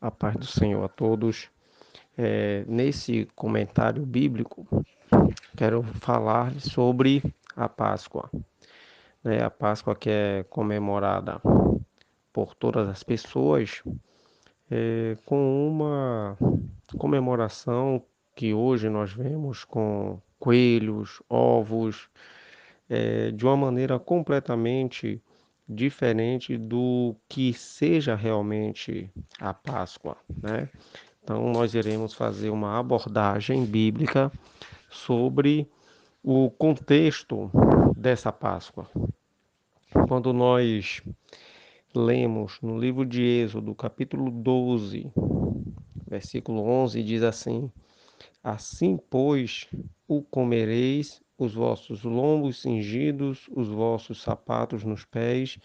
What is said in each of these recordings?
A paz do Senhor a todos. Nesse comentário bíblico, quero falar sobre a Páscoa, né? A Páscoa que é comemorada por todas as pessoas, com uma comemoração que hoje nós vemos com coelhos, ovos, de uma maneira completamente diferente do que seja realmente a Páscoa, né? Então, nós iremos fazer uma abordagem bíblica sobre o contexto dessa Páscoa. Quando nós lemos no livro de Êxodo, capítulo 12, versículo 11, diz assim: Assim, pois, o comereis, os vossos lombos cingidos, os vossos sapatos nos pés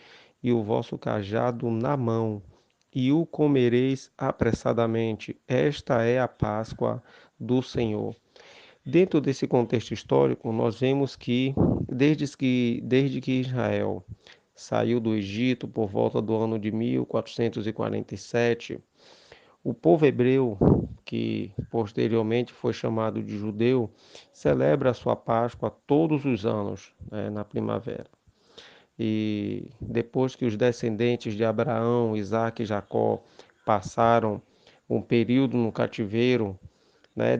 e o vosso cajado na mão, e o comereis apressadamente. Esta é a Páscoa do Senhor. Dentro desse contexto histórico, nós vemos que desde que Israel saiu do Egito por volta do ano de 1447, o povo hebreu, que posteriormente foi chamado de judeu, celebra a sua Páscoa todos os anos, na primavera. E depois que os descendentes de Abraão, Isaque e Jacó passaram um período no cativeiro,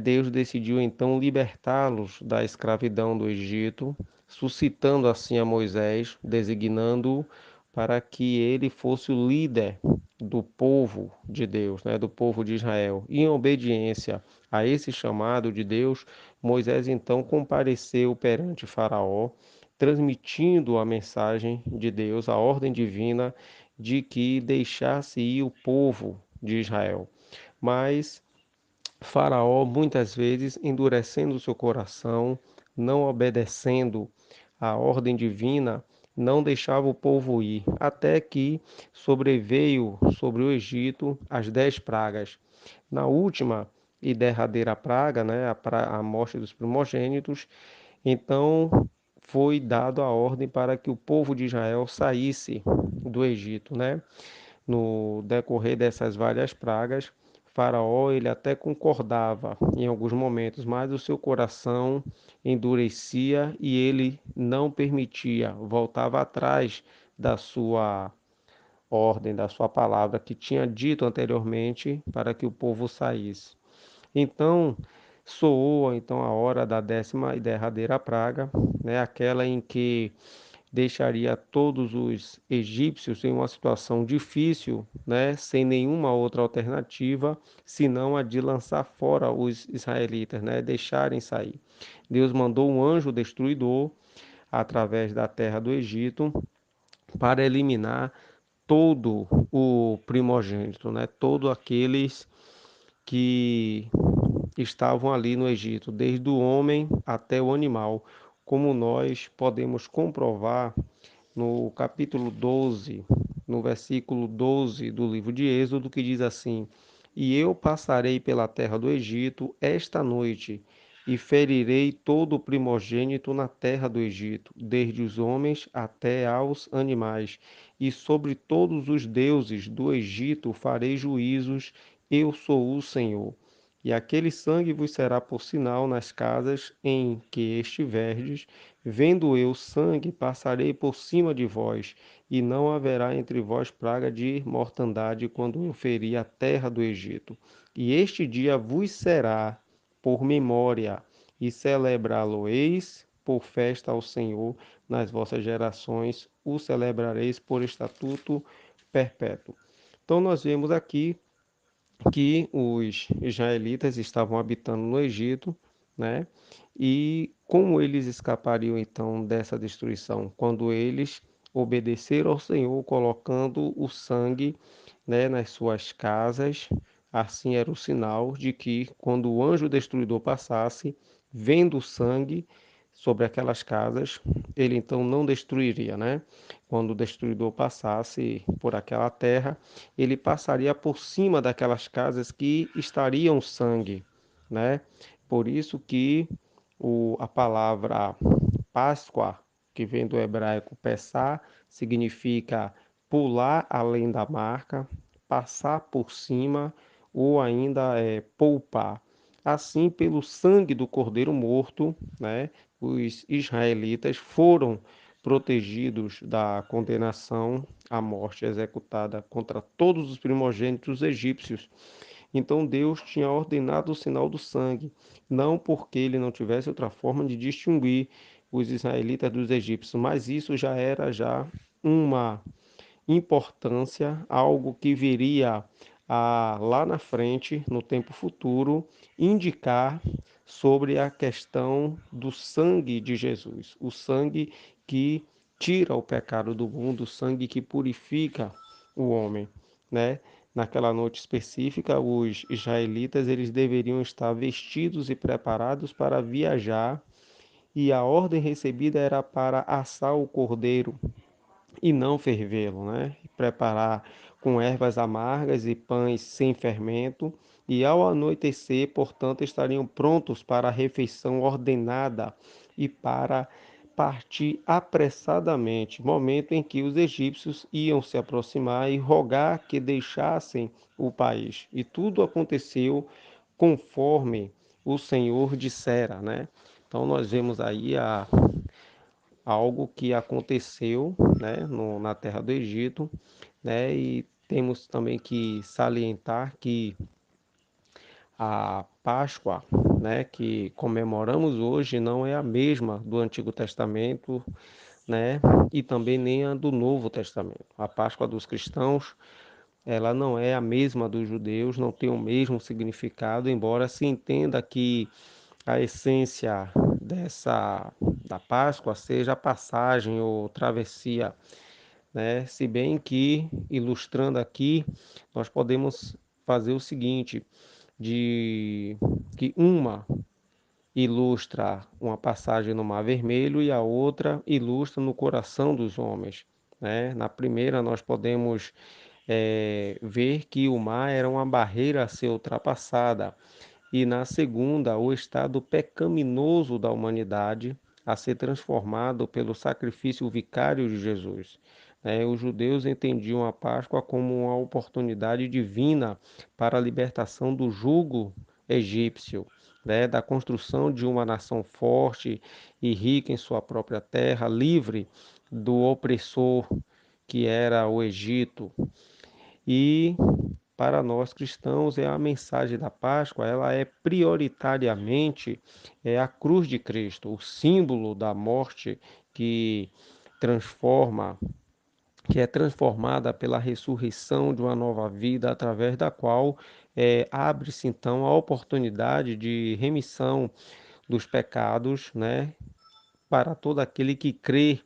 Deus decidiu então libertá-los da escravidão do Egito, suscitando assim a Moisés, designando-o para que ele fosse o líder do povo de Deus, do povo de Israel. E em obediência a esse chamado de Deus, Moisés então compareceu perante Faraó, transmitindo a mensagem de Deus, a ordem divina de que deixasse ir o povo de Israel. Mas Faraó, muitas vezes, endurecendo seu coração, não obedecendo à ordem divina, não deixava o povo ir, até que sobreveio sobre o Egito as 10 pragas. Na última e derradeira praga, a morte dos primogênitos, então foi dado a ordem para que o povo de Israel saísse do Egito, No decorrer dessas várias pragas, Faraó ele até concordava em alguns momentos, mas o seu coração endurecia e ele não permitia, voltava atrás da sua ordem, da sua palavra que tinha dito anteriormente para que o povo saísse. Então, soou então a hora da 10ª e derradeira praga, aquela em que deixaria todos os egípcios em uma situação difícil, sem nenhuma outra alternativa, senão a de lançar fora os israelitas, deixarem sair. Deus mandou um anjo destruidor através da terra do Egito para eliminar todo o primogênito, todos aqueles que estavam ali no Egito, desde o homem até o animal, como nós podemos comprovar no capítulo 12, no versículo 12 do livro de Êxodo, que diz assim: E eu passarei pela terra do Egito esta noite, e ferirei todo o primogênito na terra do Egito, desde os homens até aos animais, e sobre todos os deuses do Egito farei juízos, eu sou o Senhor. E aquele sangue vos será por sinal nas casas em que estiverdes. Vendo eu sangue, passarei por cima de vós, e não haverá entre vós praga de mortandade quando eu ferir a terra do Egito. E este dia vos será por memória, e celebrá-lo-eis por festa ao Senhor nas vossas gerações, o celebrareis por estatuto perpétuo. Então nós vemos aqui que os israelitas estavam habitando no Egito, né? E como eles escapariam então dessa destruição? Quando eles obedeceram ao Senhor, colocando o sangue, nas suas casas, assim era o sinal de que quando o anjo destruidor passasse, vendo o sangue sobre aquelas casas, ele então não destruiria, Quando o destruidor passasse por aquela terra, ele passaria por cima daquelas casas que estariam sangue, Por isso que a palavra Páscoa, que vem do hebraico Pessá, significa pular além da marca, passar por cima ou ainda poupar. Assim, pelo sangue do cordeiro morto, né, os israelitas foram protegidos da condenação à morte executada contra todos os primogênitos egípcios. Então Deus tinha ordenado o sinal do sangue, não porque ele não tivesse outra forma de distinguir os israelitas dos egípcios, mas isso já era uma importância, algo que viria lá na frente, no tempo futuro, indicar sobre a questão do sangue de Jesus, o sangue que tira o pecado do mundo, o sangue que purifica o homem, né? Naquela noite específica, os israelitas eles deveriam estar vestidos e preparados para viajar, e a ordem recebida era para assar o cordeiro e não fervê-lo, né? Preparar com ervas amargas e pães sem fermento, e ao anoitecer, portanto, estariam prontos para a refeição ordenada e para partir apressadamente, momento em que os egípcios iam se aproximar e rogar que deixassem o país. E tudo aconteceu conforme o Senhor dissera, né? Então nós vemos aí algo que aconteceu, né, na terra do Egito, né, e temos também que salientar que a Páscoa, né, que comemoramos hoje, não é a mesma do Antigo Testamento, né, e também nem a do Novo Testamento. A Páscoa dos cristãos, ela não é a mesma dos judeus, não tem o mesmo significado, embora se entenda que a essência da Páscoa seja a passagem ou travessia, né? Se bem que, ilustrando aqui, nós podemos fazer o seguinte, de que uma ilustra uma passagem no Mar Vermelho e a outra ilustra no coração dos homens, né? Na primeira nós podemos ver que o mar era uma barreira a ser ultrapassada, e na segunda, o estado pecaminoso da humanidade a ser transformado pelo sacrifício vicário de Jesus. Os judeus entendiam a Páscoa como uma oportunidade divina para a libertação do jugo egípcio, da construção de uma nação forte e rica em sua própria terra, livre do opressor que era o Egito. E para nós cristãos a mensagem da Páscoa, ela é prioritariamente a cruz de Cristo, o símbolo da morte que transforma, que é transformada pela ressurreição de uma nova vida, através da qual abre-se então a oportunidade de remissão dos pecados, né, para todo aquele que crê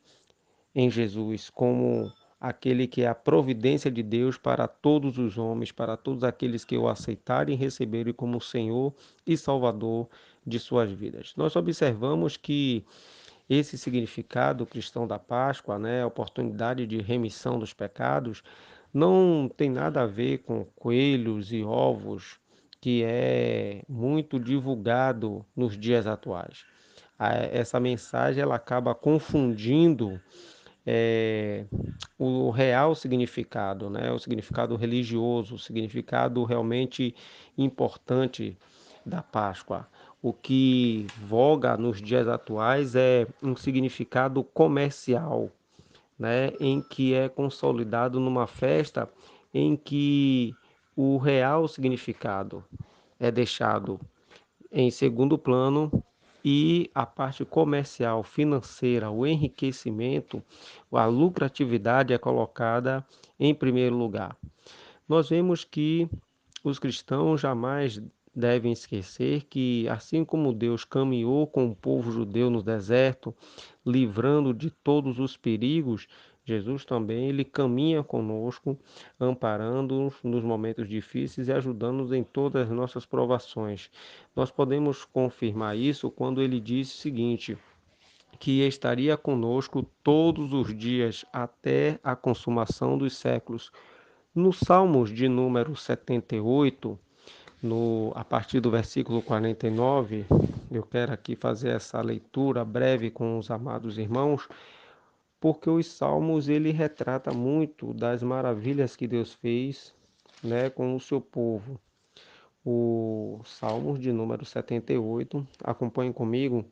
em Jesus como aquele que é a providência de Deus para todos os homens, para todos aqueles que o aceitarem e receberem como Senhor e Salvador de suas vidas. Nós observamos que esse significado cristão da Páscoa, né, a oportunidade de remissão dos pecados, não tem nada a ver com coelhos e ovos, que é muito divulgado nos dias atuais. Essa mensagem ela acaba confundindo é, o real significado, né? O significado religioso, o significado realmente importante da Páscoa. O que voga nos dias atuais é um significado comercial, né? Em que é consolidado numa festa em que o real significado é deixado em segundo plano e a parte comercial, financeira, o enriquecimento, a lucratividade é colocada em primeiro lugar. Nós vemos que os cristãos jamais devem esquecer que, assim como Deus caminhou com o povo judeu no deserto, livrando de todos os perigos, Jesus também ele caminha conosco, amparando-nos nos momentos difíceis e ajudando-nos em todas as nossas provações. Nós podemos confirmar isso quando ele diz o seguinte: que estaria conosco todos os dias até a consumação dos séculos. No Salmos de número 78, a partir do versículo 49, eu quero aqui fazer essa leitura breve com os amados irmãos, porque os Salmos ele retrata muito das maravilhas que Deus fez né, com o seu povo. O Salmos de número 78, acompanhe comigo.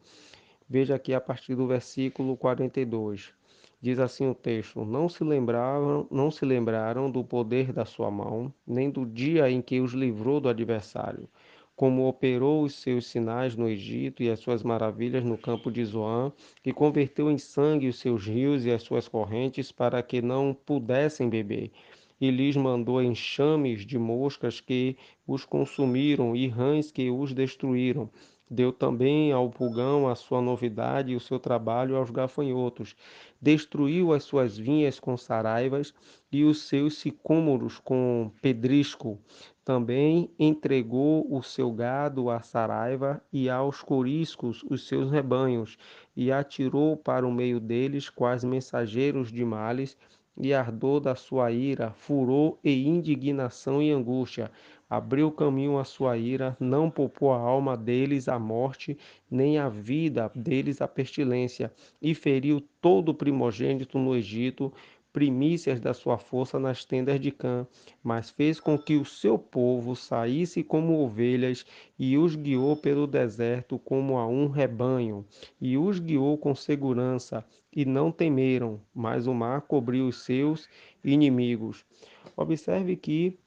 Veja aqui a partir do versículo 42. Diz assim o texto: não se lembraram do poder da sua mão, nem do dia em que os livrou do adversário, como operou os seus sinais no Egito e as suas maravilhas no campo de Zoã, que converteu em sangue os seus rios e as suas correntes para que não pudessem beber. E lhes mandou enxames de moscas que os consumiram e rãs que os destruíram. Deu também ao pulgão a sua novidade e o seu trabalho aos gafanhotos. Destruiu as suas vinhas com saraivas e os seus sicômoros com pedrisco. Também entregou o seu gado à saraiva e aos coriscos os seus rebanhos, e atirou para o meio deles quais mensageiros de males, e ardor da sua ira, furor e indignação e angústia. Abriu caminho à sua ira, não poupou a alma deles a morte, nem a vida deles a pestilência, e feriu todo o primogênito no Egito, primícias da sua força nas tendas de Cã, mas fez com que o seu povo saísse como ovelhas, e os guiou pelo deserto como a um rebanho, e os guiou com segurança, e não temeram, mas o mar cobriu os seus inimigos. Observe que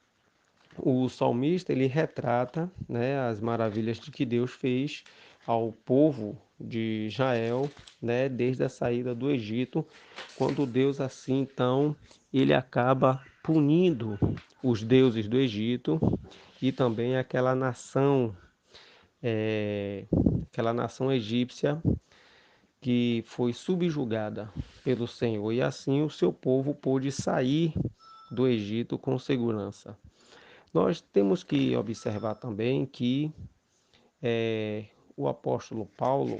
o salmista ele retrata, né, as maravilhas de que Deus fez ao povo de Israel, né, desde a saída do Egito, quando Deus assim então ele acaba punindo os deuses do Egito e também aquela nação egípcia que foi subjugada pelo Senhor, e assim o seu povo pôde sair do Egito com segurança. Nós temos que observar também que o apóstolo Paulo,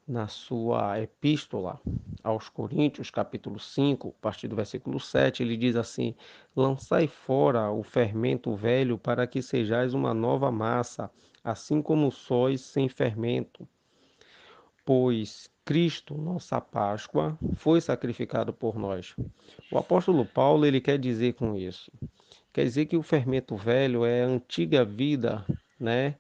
na sua epístola aos Coríntios, capítulo 5, a partir do versículo 7, ele diz assim: lançai fora o fermento velho para que sejais uma nova massa, assim como sois sem fermento. Pois Cristo, nossa Páscoa, foi sacrificado por nós. O apóstolo Paulo, ele quer dizer com isso, quer dizer que o fermento velho é a antiga vida, né,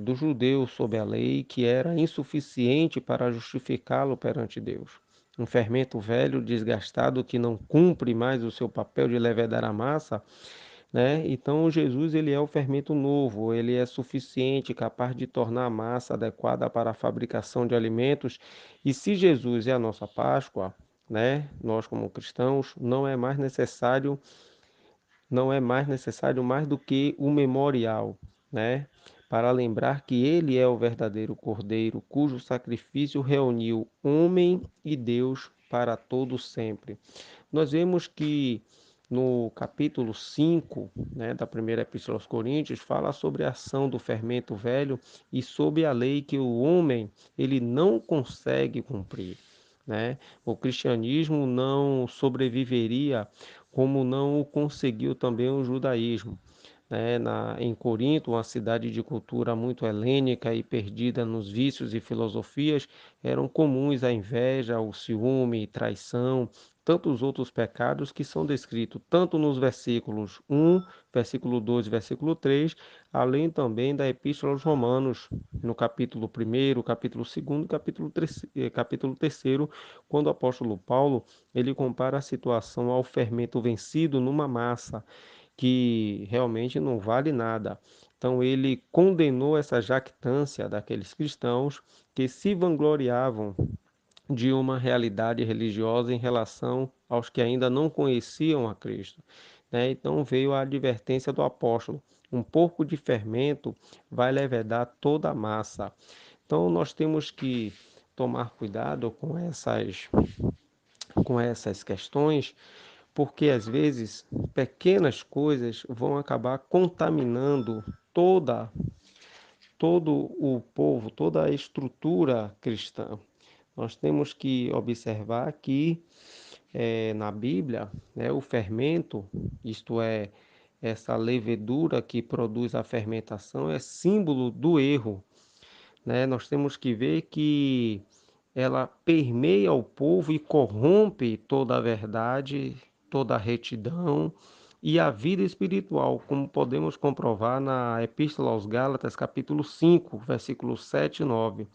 do judeu sob a lei, que era insuficiente para justificá-lo perante Deus. Um fermento velho, desgastado, que não cumpre mais o seu papel de levedar a massa, né? Então Jesus ele é o fermento novo, ele é suficiente, capaz de tornar a massa adequada para a fabricação de alimentos. E se Jesus é a nossa Páscoa, né? Nós como cristãos não é mais necessário mais do que o memorial, né? Para lembrar que ele é o verdadeiro Cordeiro, cujo sacrifício reuniu homem e Deus para todo sempre. Nós vemos que no capítulo 5, né, da primeira epístola aos Coríntios, fala sobre a ação do fermento velho e sobre a lei que o homem ele não consegue cumprir, né? O cristianismo não sobreviveria como não o conseguiu também o judaísmo. Em Corinto, uma cidade de cultura muito helênica e perdida nos vícios e filosofias, eram comuns a inveja, o ciúme, traição, tantos outros pecados que são descritos tanto nos versículos 1, versículo 2 e versículo 3, além também da Epístola aos Romanos, no capítulo 1, capítulo 2, capítulo 3, quando o apóstolo Paulo ele compara a situação ao fermento vencido numa massa que realmente não vale nada. Então ele condenou essa jactância daqueles cristãos que se vangloriavam de uma realidade religiosa em relação aos que ainda não conheciam a Cristo. Então veio a advertência do apóstolo: um pouco de fermento vai levedar toda a massa. Então nós temos que tomar cuidado com essas questões, porque às vezes pequenas coisas vão acabar contaminando toda todo o povo, toda a estrutura cristã. Nós temos que observar que na Bíblia, né, o fermento, isto é, essa levedura que produz a fermentação, é símbolo do erro, né? Nós temos que ver que ela permeia o povo e corrompe toda a verdade, toda a retidão, e a vida espiritual, como podemos comprovar na Epístola aos Gálatas, capítulo 5, versículos 7 e 9,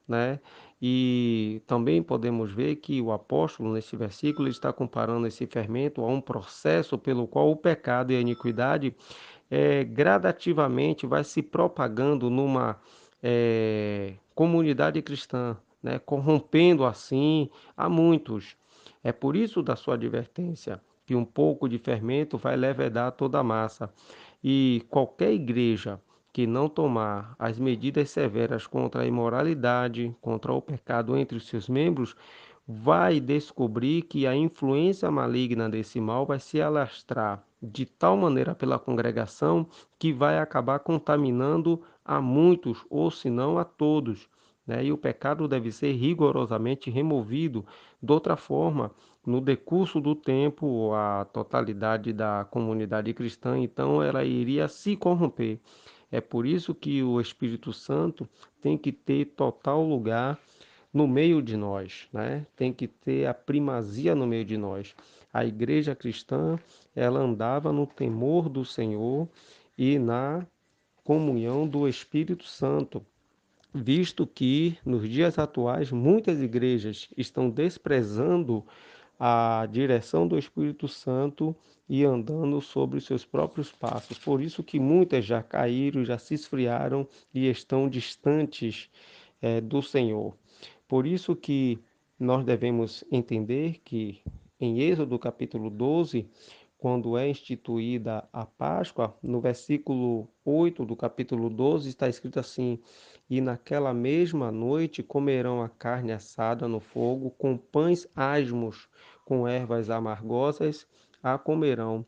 né? E também podemos ver que o apóstolo, nesse versículo, ele está comparando esse fermento a um processo pelo qual o pecado e a iniquidade gradativamente vai se propagando numa comunidade cristã, né? Corrompendo assim a muitos. É por isso da sua advertência que um pouco de fermento vai levedar toda a massa. E qualquer igreja que não tomar as medidas severas contra a imoralidade, contra o pecado entre os seus membros, vai descobrir que a influência maligna desse mal vai se alastrar de tal maneira pela congregação que vai acabar contaminando a muitos, ou se não a todos, né? E o pecado deve ser rigorosamente removido. De outra forma, no decurso do tempo, a totalidade da comunidade cristã, então, ela iria se corromper. É por isso que o Espírito Santo tem que ter total lugar no meio de nós, né? Tem que ter a primazia no meio de nós. A igreja cristã, ela andava no temor do Senhor e na comunhão do Espírito Santo, visto que nos dias atuais muitas igrejas estão desprezando a direção do Espírito Santo e andando sobre os seus próprios passos. Por isso que muitas já caíram, já se esfriaram e estão distantes do Senhor. Por isso que nós devemos entender que em Êxodo capítulo 12, quando é instituída a Páscoa, no versículo 8 do capítulo 12 está escrito assim: E naquela mesma noite comerão a carne assada no fogo, com pães asmos, com ervas amargosas a comerão.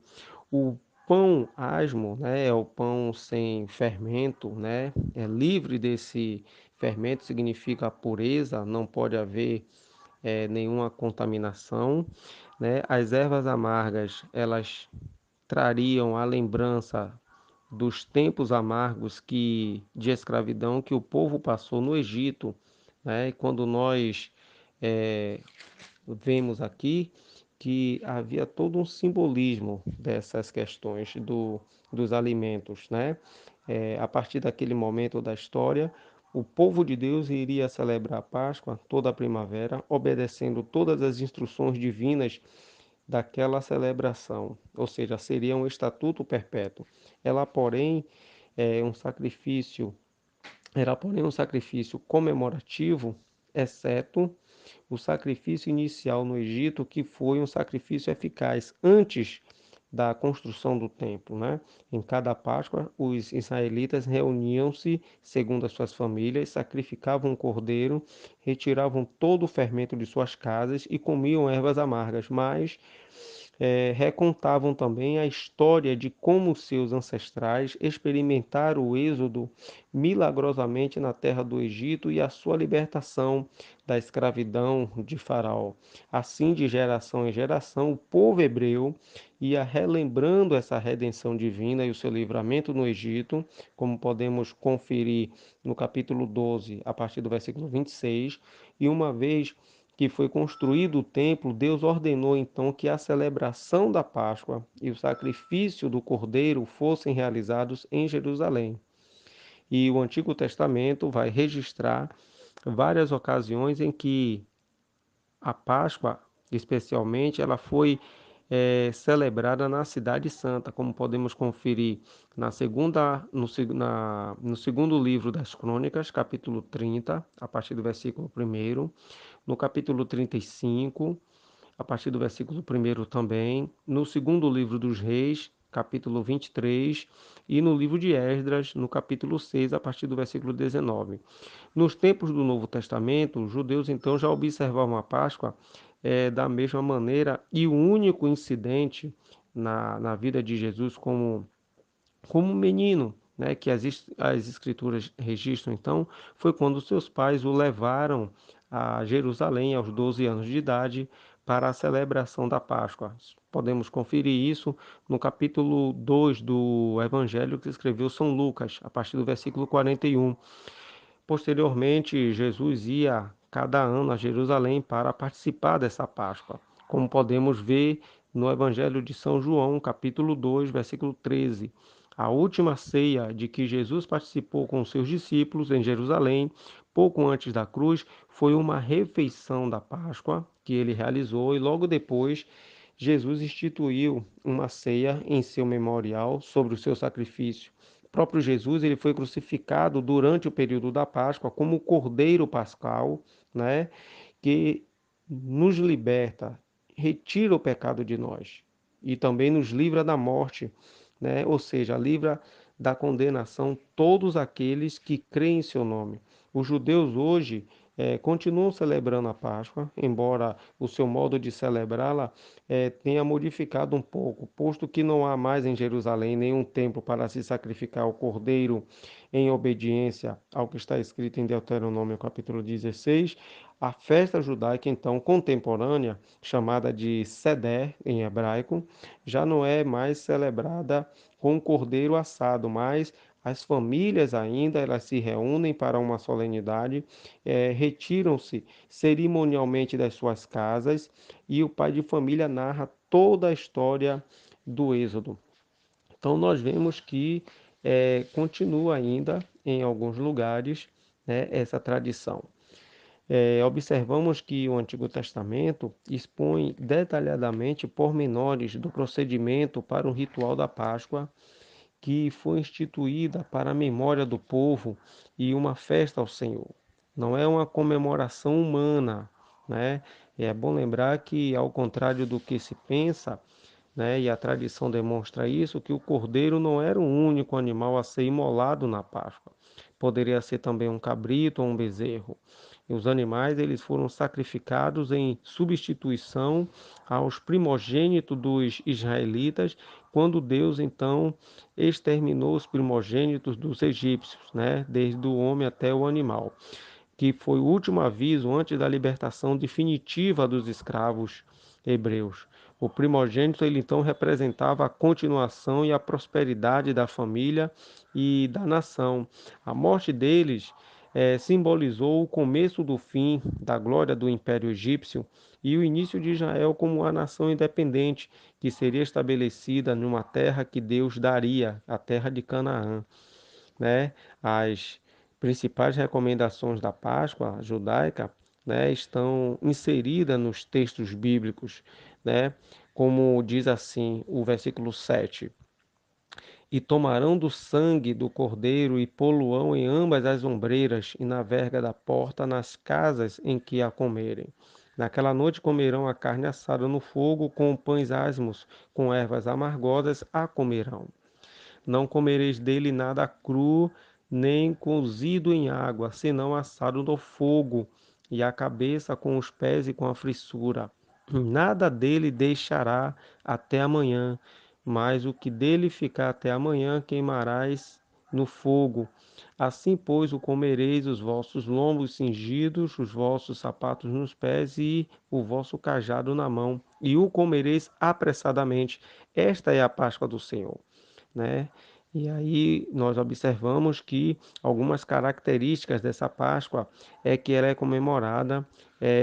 O pão asmo, né, é o pão sem fermento, né, é livre desse fermento, significa pureza, não pode haver nenhuma contaminação, né? As ervas amargas, elas trariam a lembrança dos tempos amargos de escravidão que o povo passou no Egito, né? E quando nós é, vemos aqui que havia todo um simbolismo dessas questões dos alimentos, né? A partir daquele momento da história, o povo de Deus iria celebrar a Páscoa toda a primavera, obedecendo todas as instruções divinas daquela celebração, ou seja, seria um estatuto perpétuo. Ela, porém, é um sacrifício, era porém um sacrifício comemorativo, exceto o sacrifício inicial no Egito, que foi um sacrifício eficaz antes da construção do templo, né? Em cada Páscoa, os israelitas reuniam-se segundo as suas famílias, sacrificavam um cordeiro, retiravam todo o fermento de suas casas e comiam ervas amargas, mas recontavam também a história de como seus ancestrais experimentaram o êxodo milagrosamente na terra do Egito e a sua libertação da escravidão de Faraó. Assim, de geração em geração, o povo hebreu ia relembrando essa redenção divina e o seu livramento no Egito, como podemos conferir no capítulo 12, a partir do versículo 26, e uma vez que foi construído o templo, Deus ordenou então que a celebração da Páscoa e o sacrifício do Cordeiro fossem realizados em Jerusalém. E o Antigo Testamento vai registrar várias ocasiões em que a Páscoa, especialmente, ela foi celebrada na Cidade Santa, como podemos conferir no segundo livro das Crônicas, capítulo 30, a partir do versículo 1, no capítulo 35, a partir do versículo 1 também, no segundo livro dos Reis, capítulo 23, e no livro de Esdras, no capítulo 6, a partir do versículo 19. Nos tempos do Novo Testamento, os judeus então já observavam a Páscoa da mesma maneira, e o único incidente na vida de Jesus como menino, né, que as escrituras registram então, foi quando seus pais o levaram a Jerusalém aos 12 anos de idade para a celebração da Páscoa. Podemos conferir isso no capítulo 2 do Evangelho que escreveu São Lucas, a partir do versículo 41. Posteriormente, Jesus ia cada ano a Jerusalém para participar dessa Páscoa, como podemos ver no Evangelho de São João, capítulo 2, versículo 13. A última ceia de que Jesus participou com seus discípulos em Jerusalém, pouco antes da cruz, foi uma refeição da Páscoa que ele realizou e logo depois Jesus instituiu uma ceia em seu memorial sobre o seu sacrifício. O próprio Jesus ele foi crucificado durante o período da Páscoa como o Cordeiro Pascal, né, que nos liberta, retira o pecado de nós e também nos livra da morte, né? Ou seja, livra da condenação todos aqueles que creem em seu nome. Os judeus hoje continuam celebrando a Páscoa, embora o seu modo de celebrá-la tenha modificado um pouco, posto que não há mais em Jerusalém nenhum templo para se sacrificar o cordeiro em obediência ao que está escrito em Deuteronômio capítulo 16. A festa judaica, então, contemporânea, chamada de Seder em hebraico, já não é mais celebrada com cordeiro assado, mas as famílias ainda elas se reúnem para uma solenidade, retiram-se cerimonialmente das suas casas e o pai de família narra toda a história do Êxodo. Então nós vemos que continua ainda em alguns lugares, né, essa tradição. Observamos que o Antigo Testamento expõe detalhadamente pormenores do procedimento para o ritual da Páscoa, que foi instituída para a memória do povo e uma festa ao Senhor. Não é uma comemoração humana, né? É bom lembrar que, ao contrário do que se pensa, né, e a tradição demonstra isso, que o cordeiro não era o único animal a ser imolado na Páscoa. Poderia ser também um cabrito ou um bezerro. E os animais eles foram sacrificados em substituição aos primogênitos dos israelitas, quando Deus então exterminou os primogênitos dos egípcios, né, desde o homem até o animal, que foi o último aviso antes da libertação definitiva dos escravos hebreus. O primogênito ele então representava a continuação e a prosperidade da família e da nação. A morte deles simbolizou o começo do fim da glória do Império Egípcio e o início de Israel como uma nação independente que seria estabelecida numa terra que Deus daria, a terra de Canaã, né? As principais recomendações da Páscoa judaica, né, estão inseridas nos textos bíblicos, né? Como diz assim o versículo 7: E tomarão do sangue do cordeiro e poluão em ambas as ombreiras e na verga da porta nas casas em que a comerem. Naquela noite comerão a carne assada no fogo com pães asmos, com ervas amargosas a comerão. Não comereis dele nada cru, nem cozido em água, senão assado no fogo, e a cabeça com os pés e com a frissura. Nada dele deixará até amanhã, mas o que dele ficar até amanhã queimarás no fogo. Assim, pois, o comereis os vossos lombos cingidos, os vossos sapatos nos pés e o vosso cajado na mão, e o comereis apressadamente. Esta é a Páscoa do Senhor, né? E aí nós observamos que algumas características dessa Páscoa é que ela é comemorada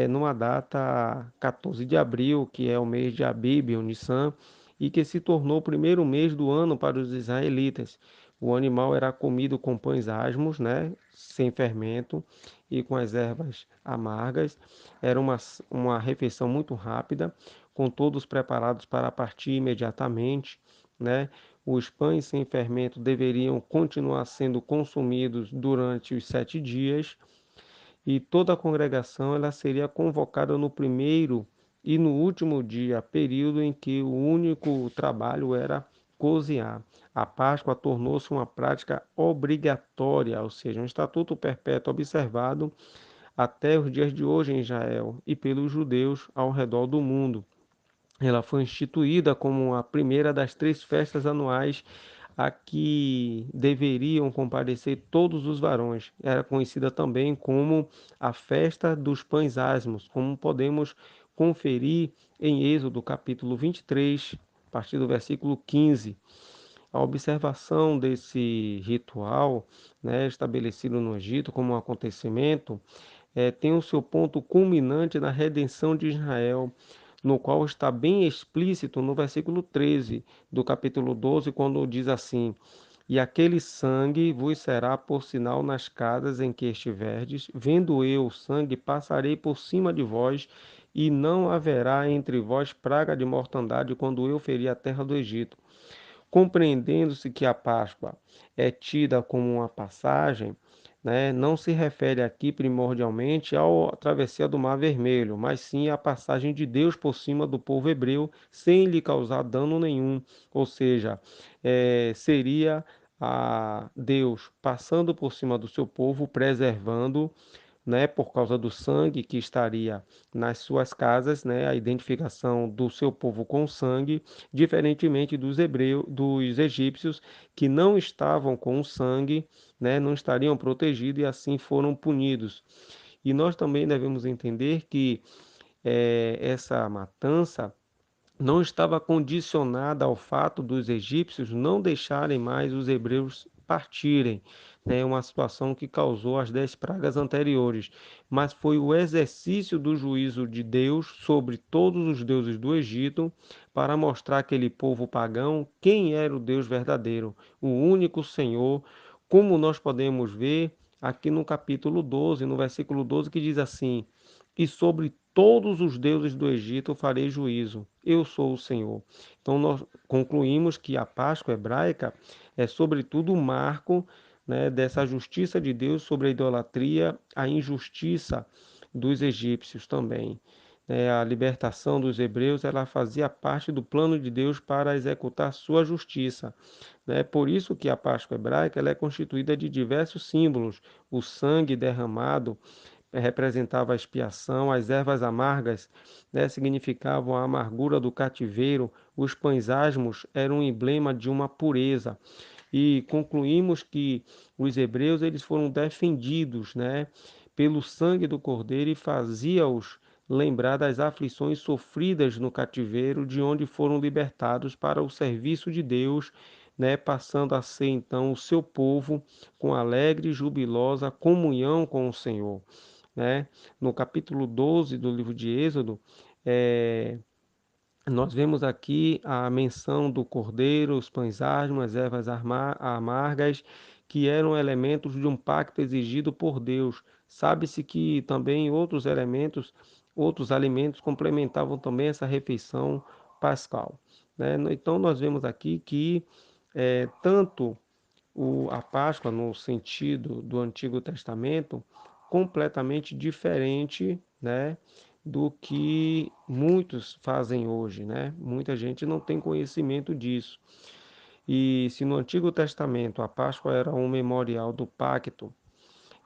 numa data 14 de abril, que é o mês de Abib, o Nissan, e que se tornou o primeiro mês do ano para os israelitas. O animal era comido com pães asmos, né, sem fermento e com as ervas amargas. Era uma refeição muito rápida, com todos preparados para partir imediatamente, né? Os pães sem fermento deveriam continuar sendo consumidos durante os 7 dias e toda a congregação ela seria convocada no primeiro e no último dia, período em que o único trabalho era cozinhar. A Páscoa tornou-se uma prática obrigatória, ou seja, um estatuto perpétuo observado até os dias de hoje em Israel e pelos judeus ao redor do mundo. Ela foi instituída como a primeira das 3 festas anuais a que deveriam comparecer todos os varões. Era conhecida também como a festa dos pães asmos, como podemos conferir em Êxodo capítulo 23, a partir do versículo 15. A observação desse ritual, né, estabelecido no Egito como um acontecimento, tem o seu ponto culminante na redenção de Israel. no qual está bem explícito no versículo 13 do capítulo 12, quando diz assim: E aquele sangue vos será por sinal nas casas em que estiverdes, vendo eu o sangue, passarei por cima de vós, e não haverá entre vós praga de mortandade quando eu ferir a terra do Egito. Compreendendo-se que a Páscoa é tida como uma passagem, né, não se refere aqui primordialmente à travessia do Mar Vermelho, mas sim à passagem de Deus por cima do povo hebreu sem lhe causar dano nenhum, ou seja, seria a Deus passando por cima do seu povo, preservando, né, por causa do sangue que estaria nas suas casas, né, a identificação do seu povo com sangue, diferentemente dos hebreus, dos egípcios que não estavam com o sangue, né, não estariam protegidos e assim foram punidos. E nós também devemos entender que essa matança não estava condicionada ao fato dos egípcios não deixarem mais os hebreus partirem, né? Uma situação que causou as 10 pragas anteriores, mas foi o exercício do juízo de Deus sobre todos os deuses do Egito para mostrar àquele povo pagão quem era o Deus verdadeiro, o único Senhor, como nós podemos ver aqui no capítulo 12, no versículo 12, que diz assim: E sobre todos os deuses do Egito farei juízo. Eu sou o Senhor. Então, nós concluímos que a Páscoa hebraica é, sobretudo, um marco, né, dessa justiça de Deus sobre a idolatria, a injustiça dos egípcios também. A libertação dos hebreus, ela fazia parte do plano de Deus para executar sua justiça. Por isso que a Páscoa hebraica ela é constituída de diversos símbolos. O sangue derramado representava a expiação, as ervas amargas, né, significavam a amargura do cativeiro, os pães asmos eram um emblema de uma pureza. E concluímos que os hebreus eles foram defendidos, né, pelo sangue do Cordeiro e fazia-os lembrar das aflições sofridas no cativeiro, de onde foram libertados para o serviço de Deus, né, passando a ser então o seu povo com alegre e jubilosa comunhão com o Senhor, né? No capítulo 12 do livro de Êxodo, é, nós vemos aqui a menção do cordeiro, os pães asmos, as ervas amargas, que eram elementos de um pacto exigido por Deus. Sabe-se que também outros elementos, outros alimentos complementavam também essa refeição pascal, né? Então nós vemos aqui que tanto a Páscoa, no sentido do Antigo Testamento, completamente diferente, né, do que muitos fazem hoje, né? Muita gente não tem conhecimento disso. E se no Antigo Testamento a Páscoa era um memorial do pacto,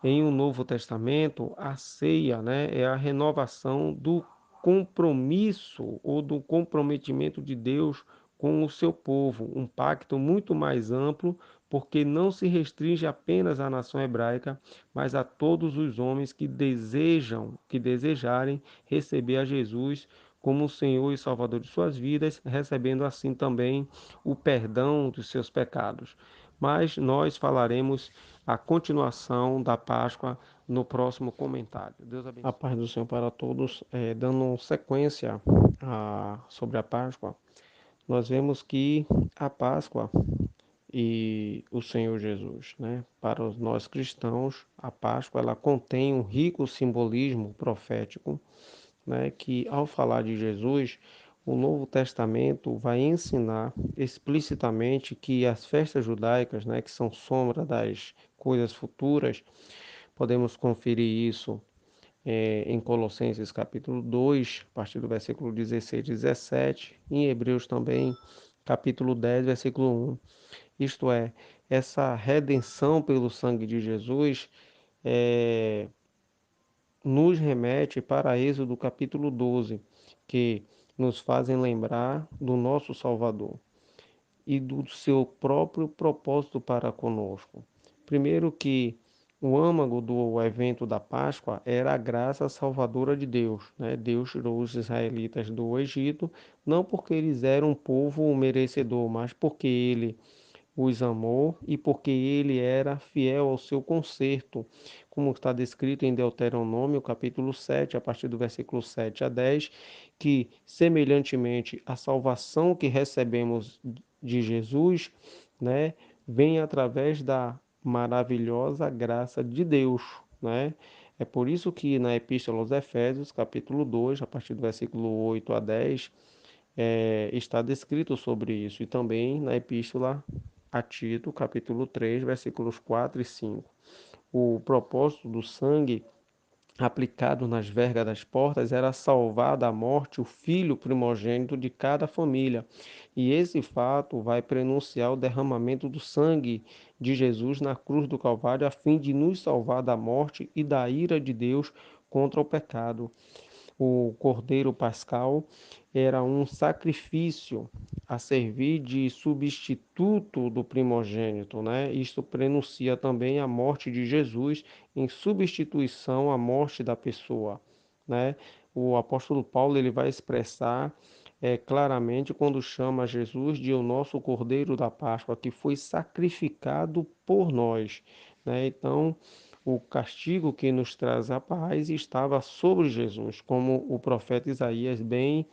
em um Novo Testamento, a ceia, né, é a renovação do compromisso ou do comprometimento de Deus com o seu povo, um pacto muito mais amplo, porque não se restringe apenas à nação hebraica, mas a todos os homens que desejarem receber a Jesus como o Senhor e Salvador de suas vidas, recebendo assim também o perdão dos seus pecados. Mas nós falaremos a continuação da Páscoa no próximo comentário. Deus abençoe. A paz do Senhor para todos. Dando sequência sobre a Páscoa, nós vemos que a Páscoa e o Senhor Jesus, né? Para os nós cristãos, a Páscoa ela contém um rico simbolismo profético, né? Que ao falar de Jesus, o Novo Testamento vai ensinar explicitamente que as festas judaicas, né, que são sombra das coisas futuras, podemos conferir isso em Colossenses capítulo 2, a partir do versículo 16 e 17, e em Hebreus também, capítulo 10, versículo 1. Isto é, essa redenção pelo sangue de Jesus é, nos remete para Êxodo capítulo 12, que nos fazem lembrar do nosso Salvador e do seu próprio propósito para conosco. Primeiro que o âmago do evento da Páscoa era a graça salvadora de Deus, né? Deus tirou os israelitas do Egito, não porque eles eram um povo merecedor, mas porque ele os amou e porque ele era fiel ao seu conserto, como está descrito em Deuteronômio, capítulo 7, a partir do versículo 7 a 10, que semelhantemente a salvação que recebemos de Jesus, né, vem através da maravilhosa graça de Deus, né? É por isso que na Epístola aos Efésios, capítulo 2, a partir do versículo 8 a 10, está descrito sobre isso, e também na Epístola a Tito, capítulo 3, versículos 4 e 5. O propósito do sangue aplicado nas vergas das portas era salvar da morte o filho primogênito de cada família. E esse fato vai prenunciar o derramamento do sangue de Jesus na cruz do Calvário, a fim de nos salvar da morte e da ira de Deus contra o pecado. O cordeiro pascal era um sacrifício a servir de substituto do primogênito, né? Isto prenuncia também a morte de Jesus em substituição à morte da pessoa, né? O apóstolo Paulo ele vai expressar claramente quando chama Jesus de o nosso Cordeiro da Páscoa, que foi sacrificado por nós, né? Então, o castigo que nos traz a paz estava sobre Jesus, como o profeta Isaías bem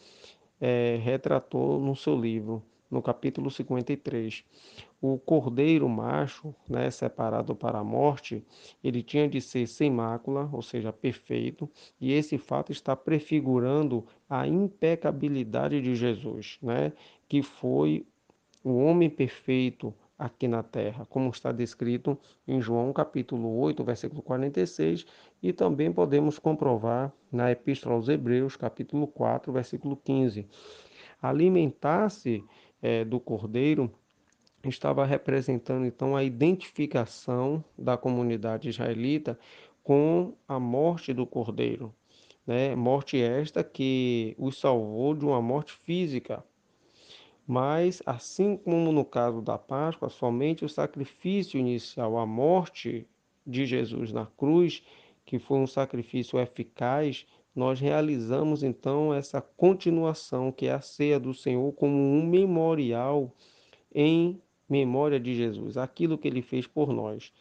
retratou no seu livro, no capítulo 53. O cordeiro macho, né, separado para a morte, ele tinha de ser sem mácula, ou seja, perfeito, e esse fato está prefigurando a impecabilidade de Jesus, né, que foi o homem perfeito aqui na terra, como está descrito em João capítulo 8, versículo 46, e também podemos comprovar na Epístola aos Hebreus, capítulo 4, versículo 15. Alimentar-se do cordeiro estava representando então a identificação da comunidade israelita com a morte do cordeiro, né? Morte esta que os salvou de uma morte física, mas, assim como no caso da Páscoa, somente o sacrifício inicial, a morte de Jesus na cruz, que foi um sacrifício eficaz, nós realizamos então essa continuação, que é a ceia do Senhor, como um memorial em memória de Jesus, aquilo que ele fez por nós.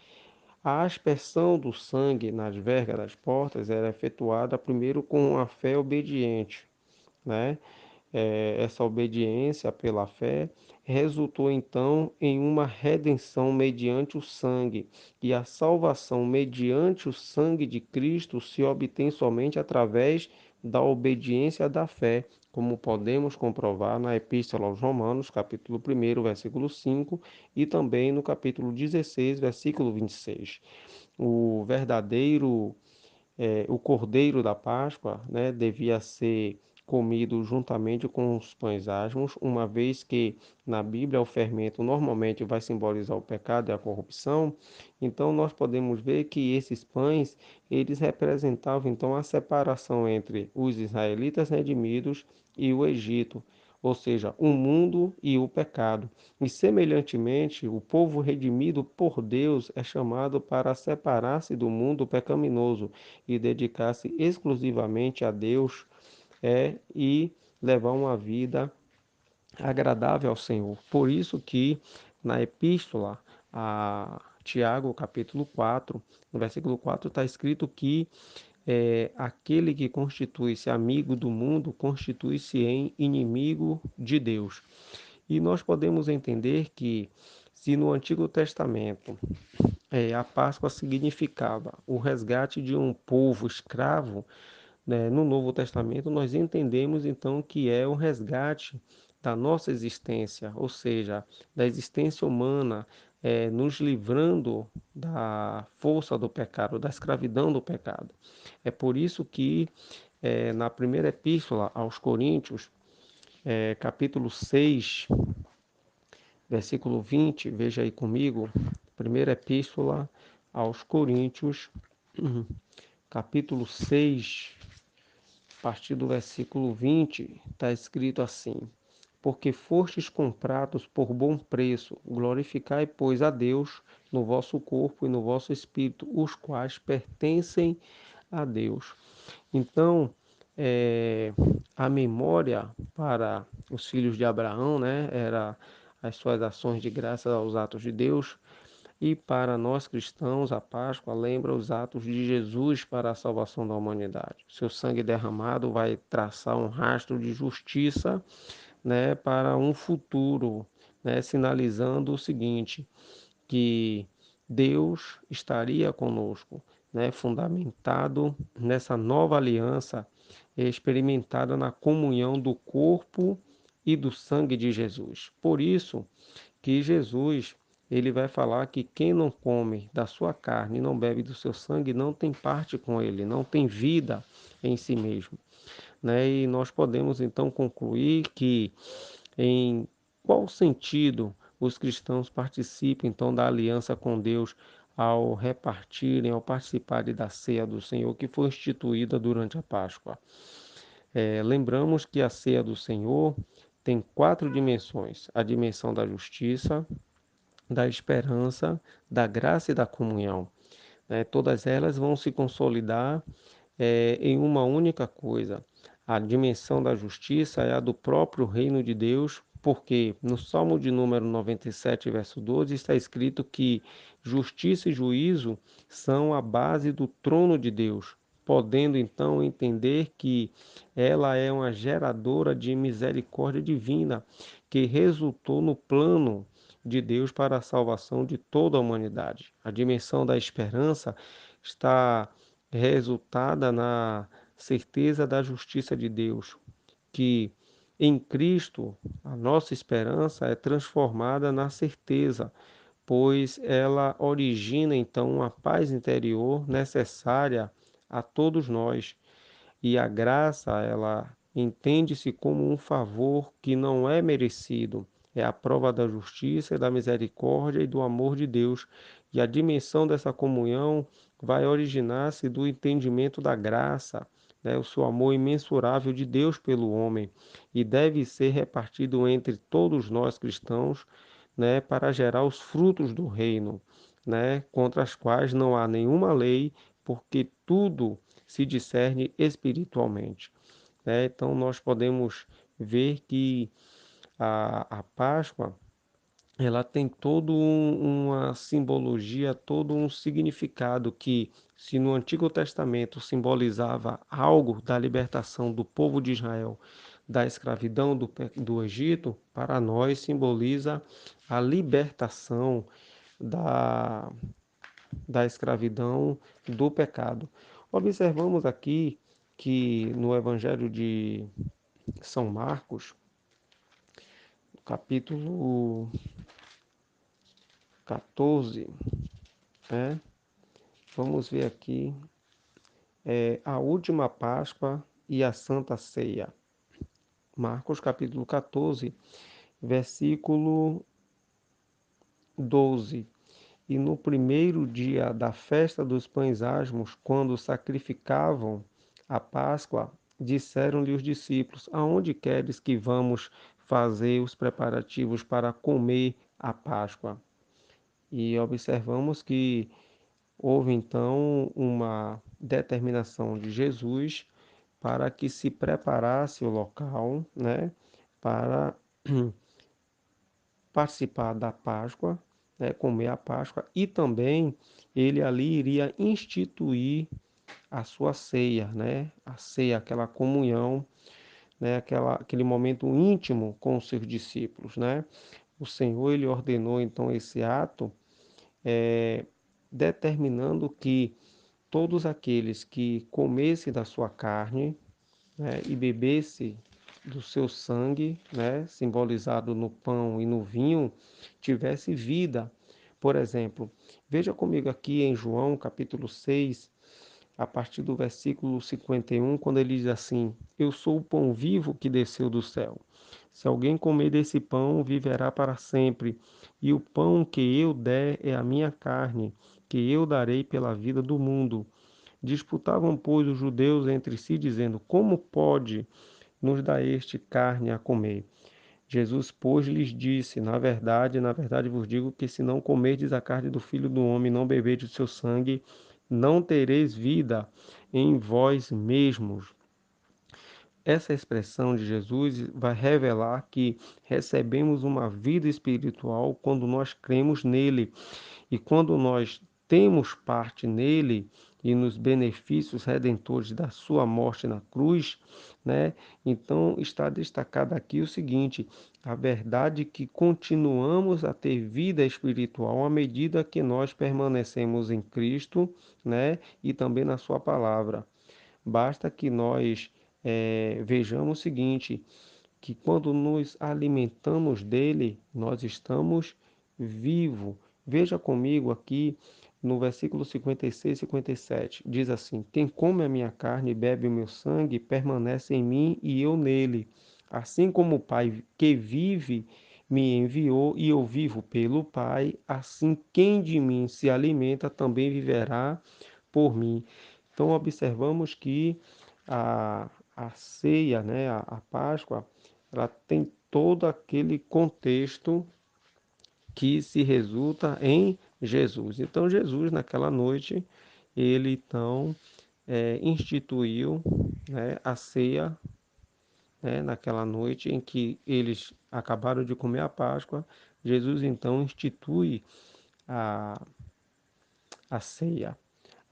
A aspersão do sangue nas vergas das portas era efetuada primeiro com a fé obediente, né? Essa obediência pela fé resultou então em uma redenção mediante o sangue, e a salvação mediante o sangue de Cristo se obtém somente através da obediência da fé, como podemos comprovar na Epístola aos Romanos, capítulo 1, versículo 5, e também no capítulo 16, versículo 26. O verdadeiro o cordeiro da Páscoa, né, devia ser comido juntamente com os pães asmos, uma vez que na Bíblia o fermento normalmente vai simbolizar o pecado e a corrupção. Então nós podemos ver que esses pães, eles representavam então a separação entre os israelitas redimidos e o Egito, ou seja, o mundo e o pecado. E semelhantemente, o povo redimido por Deus é chamado para separar-se do mundo pecaminoso e dedicar-se exclusivamente a Deus e levar uma vida agradável ao Senhor. Por isso que na epístola a Tiago, capítulo 4, no versículo 4 está escrito que aquele que constitui-se amigo do mundo constitui-se em inimigo de Deus. E nós podemos entender que se no Antigo Testamento a Páscoa significava o resgate de um povo escravo, né? No Novo Testamento, nós entendemos então que é o resgate da nossa existência, ou seja, da existência humana, nos livrando da força do pecado, da escravidão do pecado. É por isso que na primeira epístola aos Coríntios, capítulo 6, versículo 20, veja aí comigo, primeira epístola aos Coríntios, capítulo 6, a partir do versículo 20, está escrito assim: porque fostes comprados por bom preço, glorificai, pois, a Deus no vosso corpo e no vosso espírito, os quais pertencem a Deus. Então, a memória para os filhos de Abraão, né, era as suas ações de graça aos atos de Deus. E para nós cristãos, a Páscoa lembra os atos de Jesus para a salvação da humanidade. Seu sangue derramado vai traçar um rastro de justiça, né, para um futuro, né, sinalizando o seguinte, que Deus estaria conosco, né, fundamentado nessa nova aliança, experimentada na comunhão do corpo e do sangue de Jesus. Por isso que Jesus, ele vai falar que quem não come da sua carne e não bebe do seu sangue não tem parte com ele, não tem vida em si mesmo, né? E nós podemos então concluir que em qual sentido os cristãos participam então da aliança com Deus ao repartirem, ao participarem da ceia do Senhor que foi instituída durante a Páscoa. Lembramos que a ceia do Senhor tem quatro dimensões: a dimensão da justiça, da esperança, da graça e da comunhão, né? Todas elas vão se consolidar em uma única coisa. A dimensão da justiça é a do próprio reino de Deus, porque no Salmo de número 97, verso 12, está escrito que justiça e juízo são a base do trono de Deus, podendo então entender que ela é uma geradora de misericórdia divina que resultou no plano de Deus para a salvação de toda a humanidade. A dimensão da esperança está resultada na certeza da justiça de Deus, que em Cristo a nossa esperança é transformada na certeza, pois ela origina então uma paz interior necessária a todos nós. E a graça, ela entende-se como um favor que não é merecido. É a prova da justiça, da misericórdia e do amor de Deus. E a dimensão dessa comunhão vai originar-se do entendimento da graça, né? O seu amor imensurável de Deus pelo homem. E deve ser repartido entre todos nós cristãos, né? Para gerar os frutos do reino, né? Contra as quais não há nenhuma lei, porque tudo se discerne espiritualmente, né? Então nós podemos ver que a Páscoa ela tem uma simbologia, todo um significado que, se no Antigo Testamento simbolizava algo da libertação do povo de Israel da escravidão do Egito, para nós simboliza a libertação da, da escravidão do pecado. Observamos aqui que no Evangelho de São Marcos, capítulo 14, né? Vamos ver aqui a última Páscoa e a Santa Ceia. Marcos capítulo 14, versículo 12. E no primeiro dia da festa dos pães asmos, quando sacrificavam a Páscoa, disseram-lhe os discípulos: Aonde queres que vamos fazer os preparativos para comer a Páscoa? E observamos que houve então uma determinação de Jesus para que se preparasse o local, né, para participar da Páscoa, né, comer a Páscoa, e também ele ali iria instituir a sua ceia, né, a ceia, aquela comunhão, né, aquele momento íntimo com os seus discípulos, né. O Senhor ele ordenou então esse ato, é, determinando que todos aqueles que comessem da sua carne, né, e bebesse do seu sangue, né, simbolizado no pão e no vinho, tivesse vida. Por exemplo, veja comigo aqui em João capítulo 6, a partir do versículo 51, quando ele diz assim: Eu sou o pão vivo que desceu do céu. Se alguém comer desse pão, viverá para sempre. E o pão que eu der é a minha carne, que eu darei pela vida do mundo. Disputavam, pois, os judeus entre si, dizendo: Como pode nos dar este carne a comer? Jesus, pois, lhes disse: na verdade vos digo que se não comerdes a carne do Filho do Homem, e não beberdes o seu sangue, não tereis vida em vós mesmos. essa expressão de Jesus vai revelar que recebemos uma vida espiritual quando nós cremos nele. E quando nós temos parte nele e nos benefícios redentores da sua morte na cruz, né? Então está destacado aqui o seguinte: a verdade é que continuamos a ter vida espiritual à medida que nós permanecemos em Cristo, né? E também na sua palavra. Basta que nós vejamos o seguinte, que quando nos alimentamos dele, nós estamos vivos. Veja comigo aqui no versículo 56 e 57. Diz assim: Quem come a minha carne e bebe o meu sangue, permanece em mim e eu nele. Assim como o Pai que vive me enviou e eu vivo pelo Pai, assim quem de mim se alimenta também viverá por mim. Então observamos que a ceia, né, a Páscoa, ela tem todo aquele contexto que se resulta em Jesus. Então Jesus naquela noite ele então instituiu, né, a ceia, né, naquela noite em que eles acabaram de comer a Páscoa. Jesus então institui a, a ceia.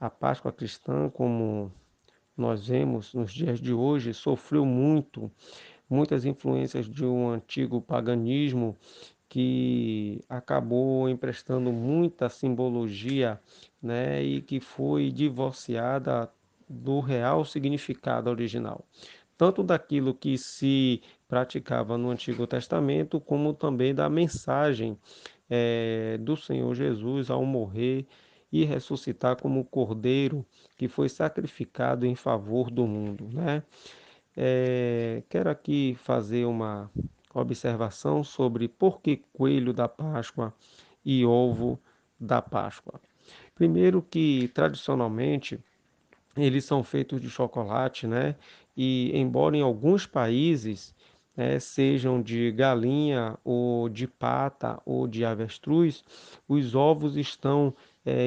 A Páscoa cristã, como nós vemos nos dias de hoje, sofreu muitas influências de um antigo paganismo que acabou emprestando muita simbologia, né, e que foi divorciada do real significado original, tanto daquilo que se praticava no Antigo Testamento, como também da mensagem do Senhor Jesus ao morrer e ressuscitar como cordeiro que foi sacrificado em favor do mundo, né? Quero aqui fazer uma observação sobre por que coelho da Páscoa e ovo da Páscoa. Primeiro que tradicionalmente eles são feitos de chocolate, né? E embora em alguns países sejam de galinha ou de pata ou de avestruz, os ovos estão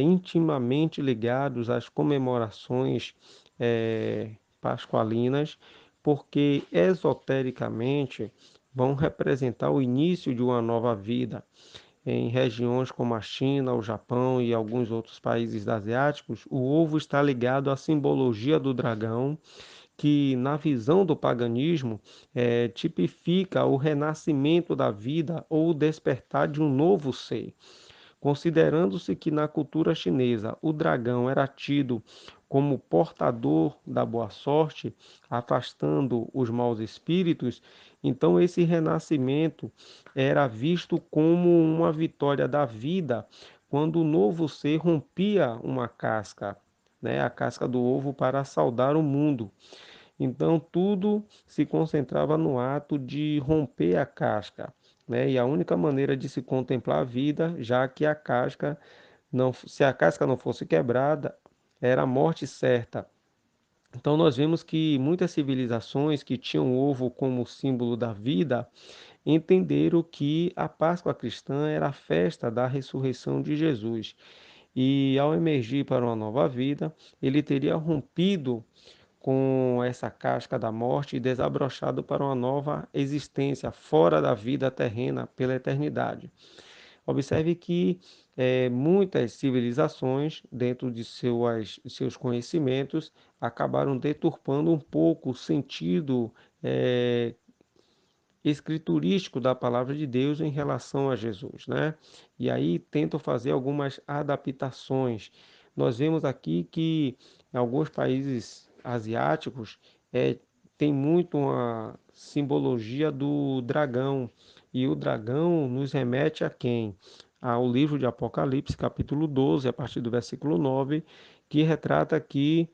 intimamente ligados às comemorações pascualinas, porque esotericamente vão representar o início de uma nova vida. Em regiões como a China, o Japão e alguns outros países asiáticos, o ovo está ligado à simbologia do dragão, que, na visão do paganismo, tipifica o renascimento da vida ou o despertar de um novo ser. Considerando-se que na cultura chinesa o dragão era tido como portador da boa sorte, afastando os maus espíritos, então esse renascimento era visto como uma vitória da vida, quando o novo ser rompia uma casca, né, a casca do ovo para saudar o mundo. Então tudo se concentrava no ato de romper a casca, né? E a única maneira de se contemplar a vida, já que a casca não, se a casca não fosse quebrada, era a morte certa. Então nós vemos que muitas civilizações que tinham o ovo como símbolo da vida entenderam que a Páscoa cristã era a festa da ressurreição de Jesus. E ao emergir para uma nova vida, ele teria rompido com essa casca da morte e desabrochado para uma nova existência fora da vida terrena pela eternidade. Observe que muitas civilizações, dentro de seus conhecimentos, acabaram deturpando um pouco o sentido escriturístico da palavra de Deus em relação a Jesus, né? E aí tentam fazer algumas adaptações. Nós vemos aqui que em alguns países asiáticos tem muito uma simbologia do dragão, e o dragão nos remete a quem? Ao livro de Apocalipse, capítulo 12, a partir do versículo 9, que retrata aqui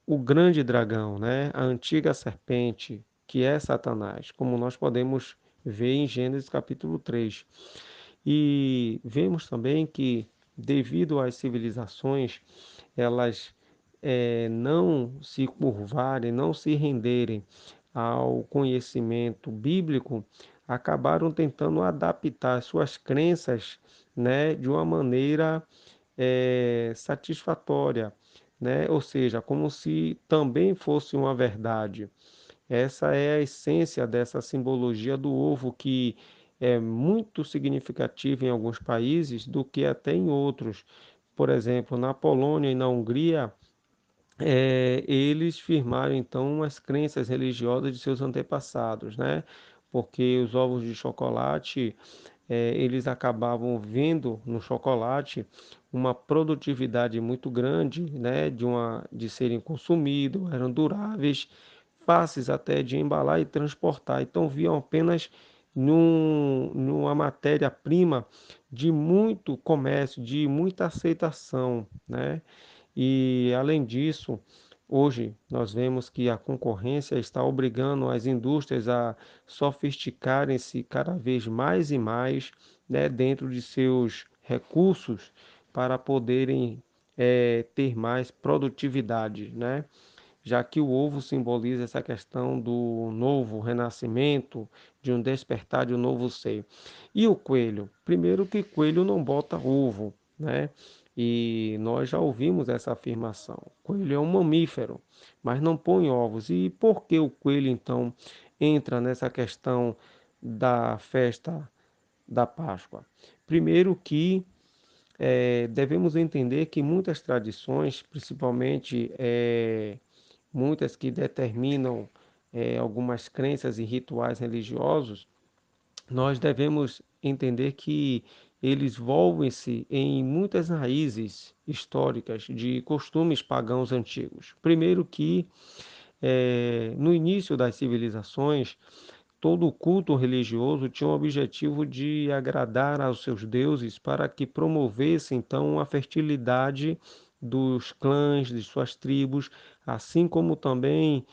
o grande dragão, né? A antiga serpente, que é Satanás, como nós podemos ver em Gênesis capítulo 3. E vemos também que, devido às civilizações, elas não se curvarem, não se renderem ao conhecimento bíblico, acabaram tentando adaptar suas crenças, né, de uma maneira satisfatória, né? Ou seja, como se também fosse uma verdade. Essa é a essência dessa simbologia do ovo, que é muito significativa em alguns países do que até em outros. Por exemplo, na Polônia e na Hungria, eles firmaram então as crenças religiosas de seus antepassados, né? Porque os ovos de chocolate, eles acabavam vendo no chocolate uma produtividade muito grande, né? De serem consumidos, eram duráveis, fáceis até de embalar e transportar. Então viam apenas numa matéria-prima de muito comércio, de muita aceitação, né? E, além disso, hoje nós vemos que a concorrência está obrigando as indústrias a sofisticarem-se cada vez mais e mais, né, dentro de seus recursos para poderem ter mais produtividade, né? Já que o ovo simboliza essa questão do novo renascimento, de um despertar de um novo ser. E o coelho? Primeiro que coelho não bota ovo, né? E nós já ouvimos essa afirmação. Coelho é um mamífero, mas não põe ovos. E por que o coelho então entra nessa questão da festa da Páscoa? Primeiro que devemos entender que muitas tradições, principalmente muitas que determinam algumas crenças e rituais religiosos, nós devemos entender que eles volvem-se em muitas raízes históricas de costumes pagãos antigos. Primeiro que no início das civilizações, todo o culto religioso tinha o objetivo de agradar aos seus deuses para que promovesse então a fertilidade dos clãs, de suas tribos, assim como também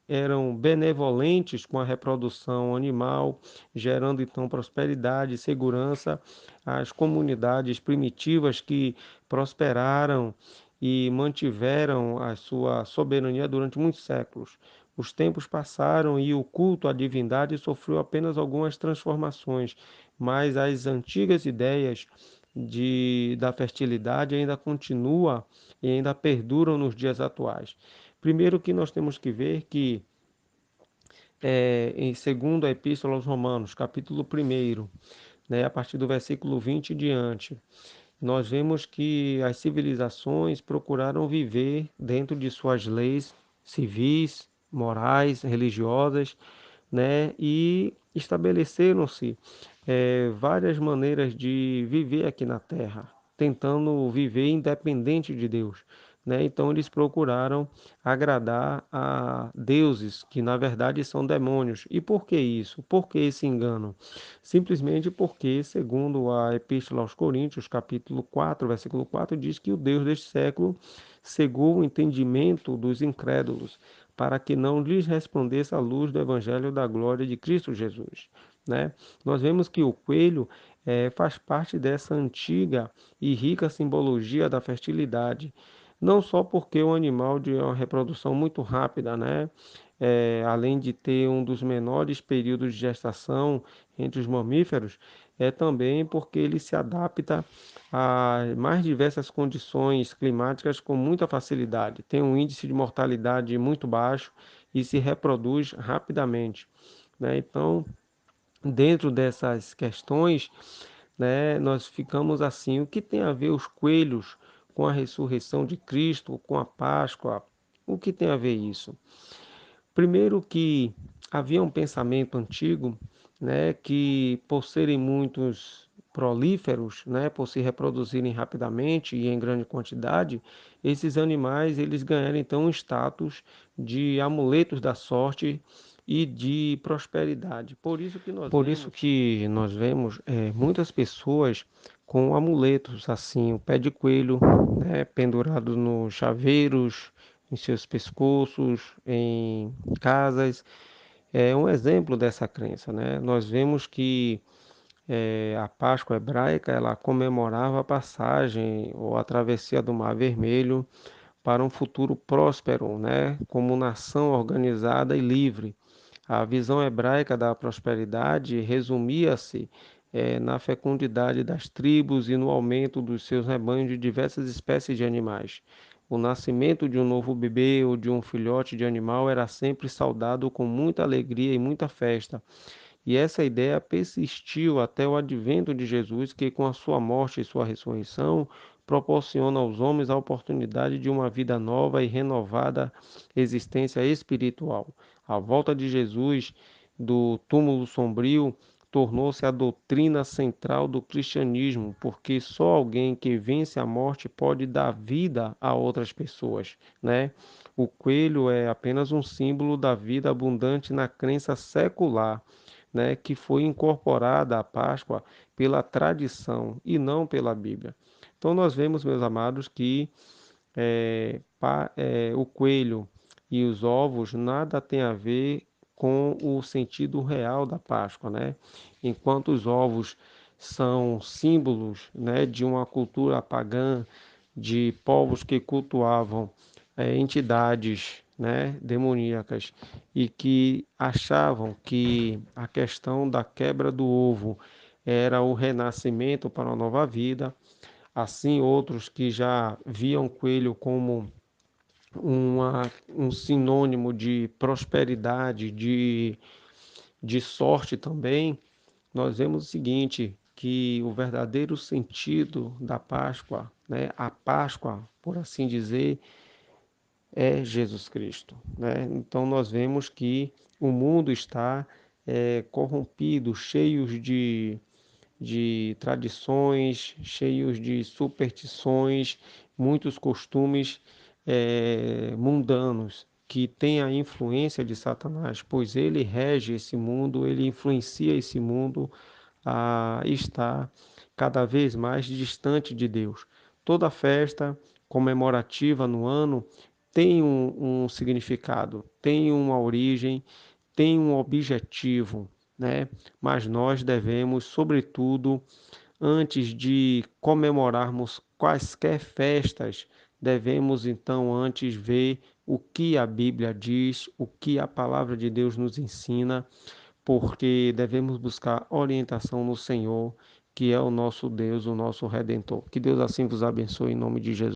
eram benevolentes com a reprodução animal, gerando então prosperidade e segurança às comunidades primitivas que prosperaram e mantiveram a sua soberania durante muitos séculos. Os tempos passaram e o culto à divindade sofreu apenas algumas transformações, mas as antigas ideias da fertilidade ainda continuam e ainda perduram nos dias atuais. Primeiro que nós temos que ver que em segundo a Epístola aos Romanos, capítulo 1, né, a partir do versículo 20 em diante, nós vemos que as civilizações procuraram viver dentro de suas leis civis, morais, religiosas, né? E estabeleceram-se várias maneiras de viver aqui na Terra, tentando viver independente de Deus, né? Então eles procuraram agradar a deuses que na verdade são demônios. E por que isso? Por que esse engano? Simplesmente porque, segundo a Epístola aos Coríntios, capítulo 4, versículo 4, diz que o Deus deste século cegou o entendimento dos incrédulos, para que não lhes resplandeça a luz do Evangelho da glória de Cristo Jesus, né? Nós vemos que o coelho faz parte dessa antiga e rica simbologia da fertilidade, não só porque é um animal de uma reprodução muito rápida, né? Além de ter um dos menores períodos de gestação entre os mamíferos, é também porque ele se adapta a mais diversas condições climáticas com muita facilidade. Tem um índice de mortalidade muito baixo e se reproduz rapidamente, né? Então, dentro dessas questões, né, nós ficamos assim, o que tem a ver os coelhos com a ressurreição de Cristo, com a Páscoa? O que tem a ver isso? Primeiro que havia um pensamento antigo, né, que por serem muitos prolíferos, né, por se reproduzirem rapidamente e em grande quantidade, esses animais eles ganharam então um status de amuletos da sorte e de prosperidade. Por isso que nós vemos muitas pessoas com amuletos, assim, o pé de coelho, né, pendurado nos chaveiros, em seus pescoços, em casas. É um exemplo dessa crença, né? Nós vemos que a Páscoa hebraica ela comemorava a passagem ou a travessia do Mar Vermelho para um futuro próspero, né? Como nação organizada e livre. A visão hebraica da prosperidade resumia-se na fecundidade das tribos e no aumento dos seus rebanhos de diversas espécies de animais. O nascimento de um novo bebê ou de um filhote de animal era sempre saudado com muita alegria e muita festa. E essa ideia persistiu até o advento de Jesus, que com a sua morte e sua ressurreição proporciona aos homens a oportunidade de uma vida nova e renovada existência espiritual. A volta de Jesus do túmulo sombrio tornou-se a doutrina central do cristianismo, porque só alguém que vence a morte pode dar vida a outras pessoas, né? O coelho é apenas um símbolo da vida abundante na crença secular, né, que foi incorporada à Páscoa pela tradição e não pela Bíblia. Então nós vemos, meus amados, que o coelho e os ovos nada tem a ver com o sentido real da Páscoa, né? Enquanto os ovos são símbolos, né, de uma cultura pagã, de povos que cultuavam entidades, né, demoníacas e que achavam que a questão da quebra do ovo era o renascimento para uma nova vida. Assim, outros que já viam coelho como um sinônimo de prosperidade, de sorte também, nós vemos o seguinte, que o verdadeiro sentido da Páscoa, né, a Páscoa, por assim dizer, é Jesus Cristo, né? Então nós vemos que o mundo está corrompido, de tradições, cheios de superstições, muitos costumes mundanos que têm a influência de Satanás, pois ele rege esse mundo, ele influencia esse mundo a estar cada vez mais distante de Deus. Toda festa comemorativa no ano tem um significado, tem uma origem, tem um objetivo, né? Mas nós devemos, sobretudo, antes de comemorarmos quaisquer festas, devemos então antes ver o que a Bíblia diz, o que a palavra de Deus nos ensina, porque devemos buscar orientação no Senhor, que é o nosso Deus, o nosso Redentor. Que Deus assim vos abençoe em nome de Jesus.